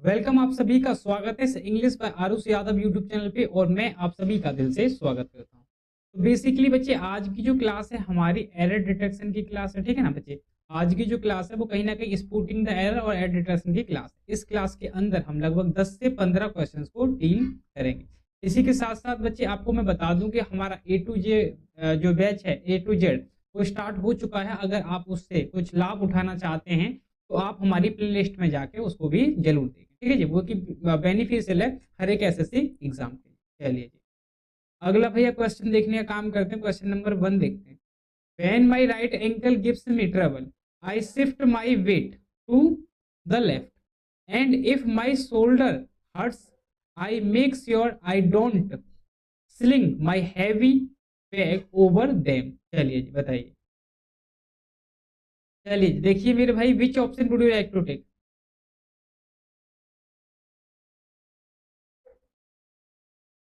Welcome आप सभी का स्वागत है English by Aarush Yadav YouTube channel पे और मैं आप सभी का दिल से स्वागत करता हूँ। तो बेसिकली बच्चे आज की जो क्लास है हमारी एरर डिटेक्शन की क्लास है, ठीक है ना बच्चे। आज की जो क्लास है वो कहीं ना कहीं स्पॉटिंग द एरर और एरर डिटेक्शन की क्लास है। इस क्लास के अंदर हम लगभग 10 से 15 क्वेश्चंस को डील करेंगे। इसी के साथ साथ बच्चे आपको मैं बता दूं कि हमारा ए टू जे जो बैच है ए टू जेड वो स्टार्ट हो चुका है। अगर आप उससे कुछ लाभ उठाना चाहते हैं तो आप हमारी प्लेलिस्ट में जाके उसको भी जरूर देखें, ठीक है जी। वो कि बेनिफिशियल है हर एक एसएससी एग्जाम के लिए। चलिए जी, अगला भैया क्वेश्चन देखने का काम करते हैं। क्वेश्चन नंबर 1 देखते हैं। When my right ankle gives me trouble I shift my weight to the left and if my shoulder hurts I make sure I don't sling my heavy bag over them. चलिए जी बताइए। चलिए देखिए मेरे भाई, which option would you like to take?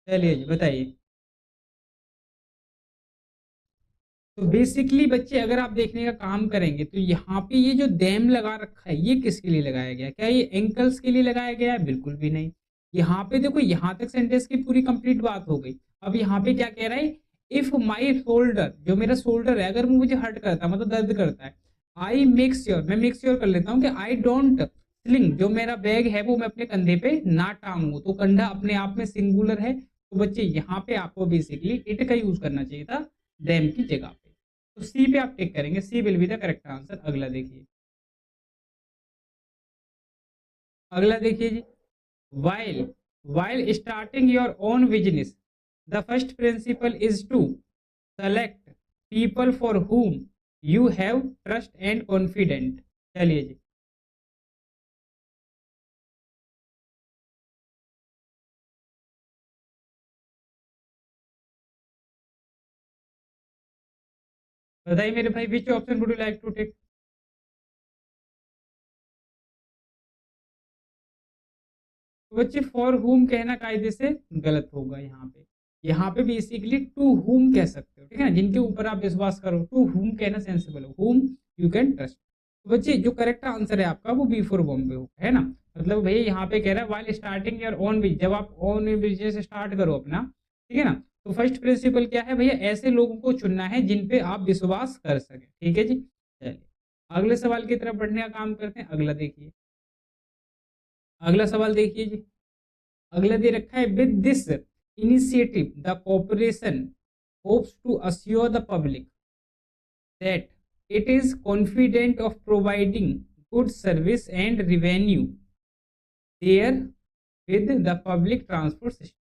चलिए जी बताइए। तो बेसिकली बच्चे अगर आप देखने का काम करेंगे तो यहाँ पे ये जो देम लगा रखा है ये किसके लिए लगाया गया है? क्या ये एंकल्स के लिए लगाया गया है? बिल्कुल भी नहीं। यहाँ पे देखो, यहाँ तक सेंटेंस की पूरी कंप्लीट बात हो गई। अब यहाँ पे क्या कह रहा है? इफ माई शोल्डर, जो मेरा शोल्डर है, अगर वो मुझे हर्ट करता है मतलब दर्द करता है, आई मेक श्योर, मैं मेक श्योर कर लेता हूँ कि आई डोंट स्लिंग, जो मेरा बैग है वो मैं अपने कंधे पे ना टांगू। तो कंधा अपने आप में सिंगुलर है, तो बच्चे यहाँ पे आपको बेसिकली इट का यूज करना चाहिए था देम की जगह पे। तो सी पे आप टिक करेंगे, C will be the correct answer. अगला देखिए। अगला देखिए जी। While while starting your own business the first principle is to select people for whom you have trust and confident. चलिए जी। बताइए मेरे भाई, which option would you like to take? तो बच्चे फॉर whom कहना कायदे से गलत होगा। यहाँ पे बेसिकली टू whom कह सकते हो, ठीक है ना, जिनके ऊपर आप विश्वास करो। टू whom कहना सेंसिबल हो, whom यू कैन ट्रस्ट। तो बच्चे जो करेक्ट आंसर है आपका वो बी फॉर बॉम्बे हो, है ना। मतलब भैया यहाँ पे कह रहा है while starting your own business, जब आप ओन बिजनेस स्टार्ट करो अपना, ठीक है ना, तो फर्स्ट प्रिंसिपल क्या है भैया? ऐसे लोगों को चुनना है जिन पे आप विश्वास कर सके, ठीक है जी। चलिए अगले सवाल की तरफ बढ़ने का काम करते हैं। अगला देखिए। अगला सवाल देखिए जी। अगला दे रखा है, with this initiative the corporation hopes to assure the public that it is confident of providing good service and revenue there with the public transport system।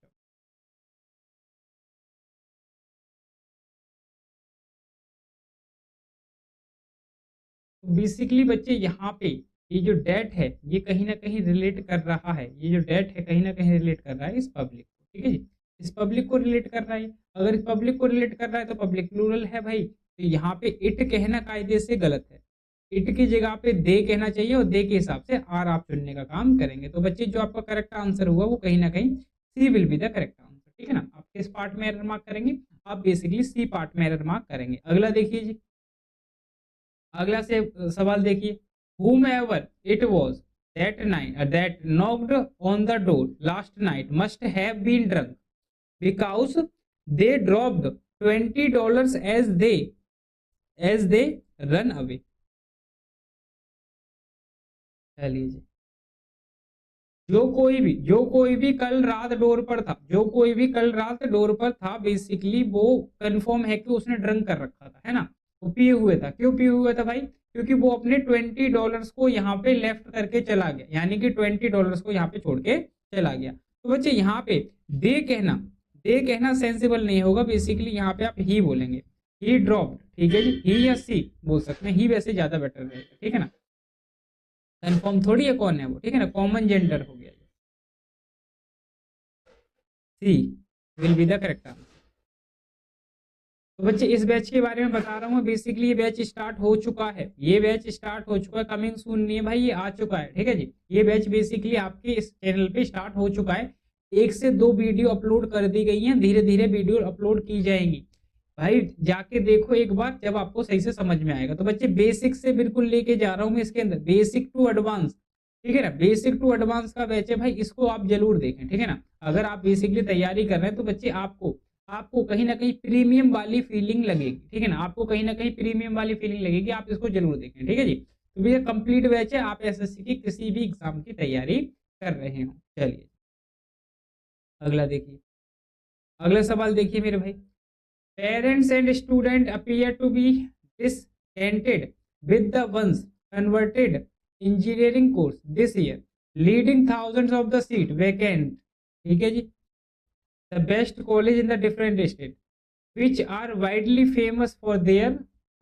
तो बेसिकली बच्चे यहाँ पे ये जो डेट है ये कहीं ना कहीं रिलेट कर रहा है, ये जो डेट है कहीं ना कहीं रिलेट कर रहा है इस पब्लिक को, ठीक है जी। इस पब्लिक को रिलेट कर रहा है। अगर इस पब्लिक को रिलेट कर रहा है तो पब्लिक प्लूरल है भाई, तो यहाँ पे इट कहना कायदे से गलत है। इट की जगह पे दे कहना चाहिए और दे के हिसाब से आर आप चुनने का काम करेंगे। तो बच्चे जो आपका करेक्ट आंसर हुआ वो कहीं ना कहीं C will be the correct answer, ठीक है ना। आप किस पार्ट में एरर मार्क करेंगे? आप बेसिकली सी पार्ट में एरर मार्क करेंगे। अगला देखिए जी। अगला से सवाल देखिए। whomever it was that knocked on the door last night must have been drunk because they dropped $20 as they run away। चलिए जी। जो कोई भी कल रात डोर पर था, जो कोई भी कल रात डोर पर था, बेसिकली वो कंफर्म है कि उसने ड्रंक कर रखा था, है ना। वो पिए हुए था। क्यों पिए हुए था भाई? क्योंकि वो अपने $20 को यहाँ पे लेफ्ट करके चला गया, यानी कि $20 को यहाँ पे छोड़ के चला गया। तो बच्चे यहाँ पे दे कहना, दे कहना सेंसिबल नहीं होगा। बेसिकली यहाँ पे आप ही बोलेंगे, ही ड्रॉप्ड, ठीक है जी। ही या सी बोल सकते हैं, ही वैसे ज्यादा बेटर रहेगा, ठीक है ना। कंफर्म थोड़ी है कौन है वो, ठीक है ना, कॉमन जेंडर हो गया। C will be the correct answer. तो बच्चे इस बैच के बारे में बता रहा हूँ। बेसिकली ये बैच स्टार्ट हो चुका है, ये बैच स्टार्ट हो चुका है। कमिंग सून नहीं है भाई, ये आ चुका है, ठीक है जी। ये बैच बेसिकली आपके इस चैनल पे स्टार्ट हो चुका है। 1 से 2 वीडियो अपलोड कर दी गई हैं, धीरे धीरे वीडियो अपलोड की जाएंगी। भाई जाके देखो एक बार, जब आपको सही से समझ में आएगा। तो बच्चे बेसिक से बिल्कुल लेके जा रहा हूँ मैं इसके अंदर, बेसिक टू एडवांस ठीक है ना। बेसिक टू एडवांस का बैच है भाई, इसको आप जरूर देखें, ठीक है ना। अगर आप बेसिकली तैयारी कर रहे हैं तो बच्चे आपको आपको कहीं ना कहीं प्रीमियम वाली फीलिंग लगेगी, ठीक है ना। आपको कहीं ना कहीं प्रीमियम वाली फीलिंग लगेगी, आप इसको जरूर देखें, ठीक है जी। तो ये कंप्लीट बैच है, आप एसएससी की किसी भी एग्जाम की तैयारी कर रहे हो। चलिए अगला देखिए, अगला सवाल देखिए मेरे भाई। Parents and student appear to be discontented with the ones converted engineering course this year, leading thousands of the seat vacant, ठीक है जी। the best college in the different state which are widely famous for their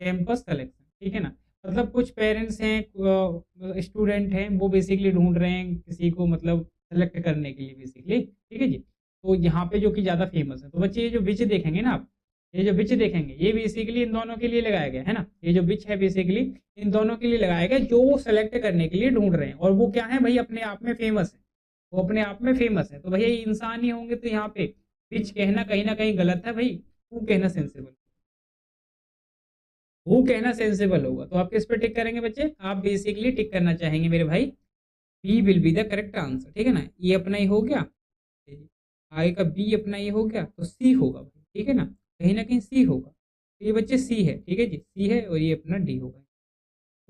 campus selection, ठीक है ना। मतलब कुछ parents हैं, student हैं, वो बेसिकली ढूंढ रहे हैं किसी को मतलब सेलेक्ट करने के लिए बेसिकली, ठीक है जी। तो यहाँ पे जो कि ज़्यादा फेमस है, तो बच्चे ये जो विच देखेंगे ना आप, ये जो विच देखेंगे ये बेसिकली इन दोनों के लिए लगाया गया है ना। ये जो विच है बेसिकली इन दोनों के लिए लगाया गया जो वो सेलेक्ट करने के लिए ढूंढ रहे हैं, और वो क्या है भाई, अपने आप में फेमस है, वो अपने आप में फेमस है। तो भैया ये इंसान ही होंगे, तो यहाँ पे विच कहना कहीं ना कहीं गलत है भाई, वो कहना सेंसिबल, वो कहना सेंसिबल होगा। तो आप किस पे टिक करेंगे बच्चे, आप बेसिकली टिक करना चाहेंगे मेरे भाई, B will be the correct answer, ठीक है ना। ये अपना ही हो गया, आगे का बी अपना ये हो गया, तो सी होगा भाई, ठीक है ना। कहीं ना कहीं सी होगा, तो ये बच्चे सी है, ठीक है जी, सी है, और ये अपना डी होगा।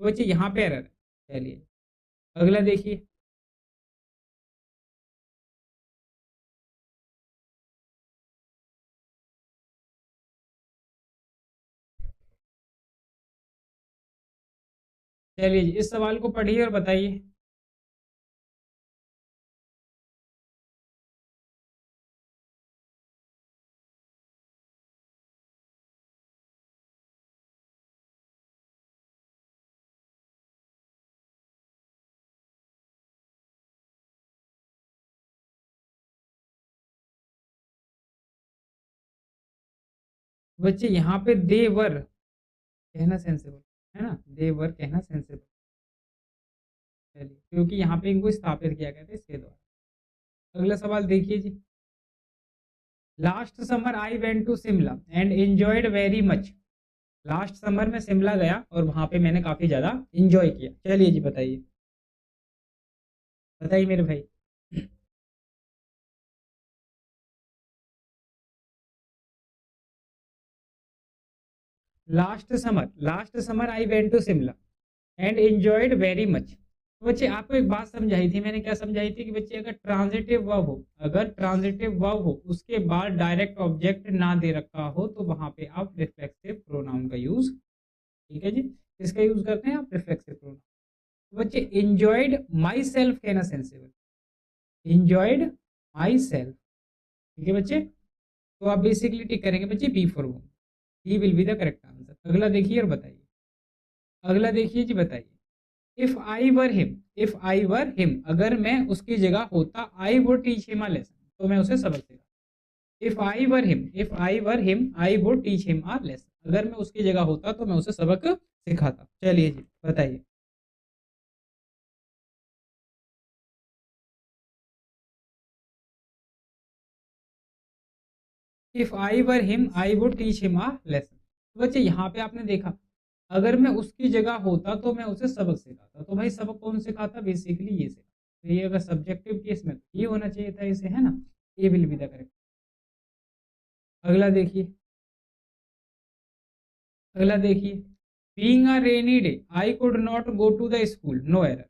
तो बच्चे यहाँ पे एरर है। चलिए अगला देखिए, चलिए जी इस सवाल को पढ़िए और बताइए। बच्चे यहाँ पे देवर कहना सेंसिबल है ना, देवर कहना सेंसिबल। चलिए क्योंकि यहाँ पे इनको स्थापित किया गया था इसके द्वारा। अगला सवाल देखिए जी। Last summer I went to Shimla and enjoyed very much. Last summer में शिमला गया और वहां पे मैंने काफी ज्यादा एंजॉय किया। चलिए जी बताइए, बताइए मेरे भाई। Last summer I went to Shimla and enjoyed very much. तो बच्चे आपको एक बात समझाई थी मैंने, क्या समझाई थी कि बच्चे अगर ट्रांजिटिव वर्ब हो, अगर ट्रांजिटिव वर्ब हो उसके बाद डायरेक्ट ऑब्जेक्ट ना दे रखा हो, तो वहां पे आप रिफ्लेक्सिव प्रोनाउन का यूज, ठीक है जी, किसका यूज करते हैं आप, रिफ्लेक्सिव प्रोनाउन। तो बच्चे एंजॉयड माई सेल्फ कहना सेंसिबल, एंजॉयड माई सेल्फ, ठीक है बच्चे। तो आप बेसिकली टिक करेंगे बच्चे B for woman, he will be the correct answer. अगला देखिए और बताइए, अगला देखिए जी बताइए। If I were him, if I were him, अगर मैं उसकी जगह होता, I would teach him a lesson, तो मैं उसे सबक सिखा। If I were him, if I were him I would teach him a lesson, अगर मैं उसकी जगह होता तो मैं उसे सबक सिखाता। चलिए जी बताइए। If I were him I would teach him a lesson. तो बच्चे यहाँ पे आपने देखा, अगर मैं उसकी जगह होता तो मैं उसे सबक सिखाता, तो भाई सबक कौन सिखाता, बेसिकली ये सिखाता। तो ये अगर सब्जेक्टिव केस में तो ये होना चाहिए था इसे, है ना। ये विल बी द करेक्ट। अगला देखिए, अगला देखिए। Being a rainy day I could not go to the school, no error.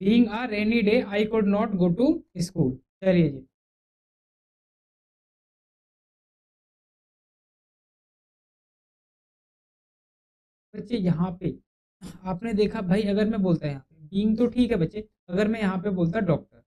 Being a rainy day I could not go to school. चलिए जी, बच्चे यहाँ पे आपने देखा भाई, अगर मैं बोलता यहाँ पे बीइंग तो ठीक है बच्चे, अगर मैं यहाँ पे बोलता डॉक्टर,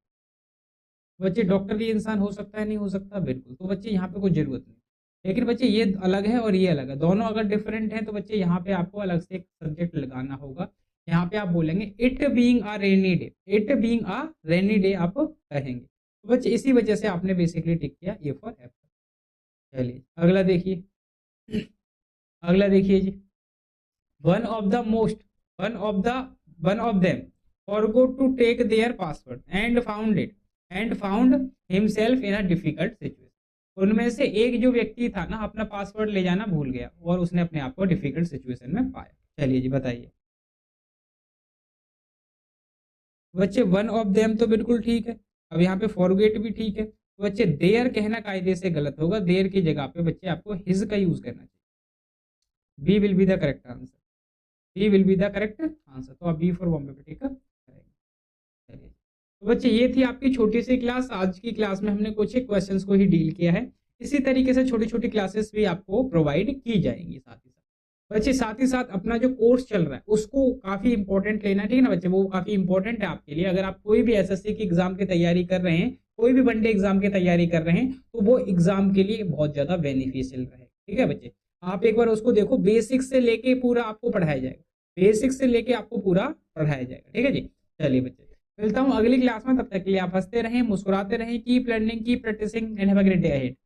बच्चे डॉक्टर भी इंसान हो सकता है नहीं हो सकता, बिल्कुल। तो बच्चे यहाँ पे कोई जरूरत नहीं। लेकिन बच्चे ये अलग है और ये अलग है, दोनों अगर डिफरेंट हैं तो बच्चे यहाँ पे आपको अलग से एक सब्जेक्ट लगाना होगा। यहाँ पे आप बोलेंगे it being a rainy day, it being a rainy day आप कहेंगे। तो बच्चे इसी वजह से आपने बेसिकली टिक किया ए फॉर एप्पल। चलिए अगला देखिए, अगला देखिए जी। One of the most, one of the one of them forgot to take their password and found himself in a difficult situation। उनमें से एक जो व्यक्ति था ना, अपना पासवर्ड ले जाना भूल गया और उसने अपने आप को डिफिकल्ट सिचुएशन में पाया। चलिए जी बताइए। बच्चे वन ऑफ देम तो बिल्कुल ठीक है। अब यहाँ पे फॉरगेट भी ठीक है। तो बच्चे देयर कहना कायदे से गलत होगा, देयर की जगह पे बच्चे आपको हिज का यूज करना चाहिए। B will be the correct answer, B will be the correct answer. तो आप बी फॉर बॉम्बे पे ठीक है करेंगे। चलिए, तो बच्चे ये थी आपकी छोटी सी क्लास। आज की क्लास में हमने कुछ एक क्वेश्चंस को ही डील किया है। इसी तरीके से छोटी छोटी क्लासेस भी आपको प्रोवाइड की जाएंगी साथ ही साथ। बच्चे साथ ही साथ अपना जो कोर्स चल रहा है उसको काफी इंपॉर्टेंट लेना, ठीक है ना बच्चे, वो काफी इंपॉर्टेंट है आपके लिए। अगर आप कोई भी एसएससी की एग्जाम की तैयारी कर रहे हैं, कोई भी वनडे एग्जाम की तैयारी कर रहे हैं, तो वो एग्जाम के लिए बहुत ज्यादा बेनिफिशियल रहे। ठीक है बच्चे, आप एक बार उसको देखो, बेसिक से लेके पूरा आपको पढ़ाया जाएगा, बेसिक से लेके आपको पूरा पढ़ाया जाएगा। ठीक है जी, चलिए बच्चे, मिलता हूँ अगली क्लास में। तब तक के लिए आप हंसते रहें, मुस्कुराते रहें, keep learning, keep practising and have a great day ahead.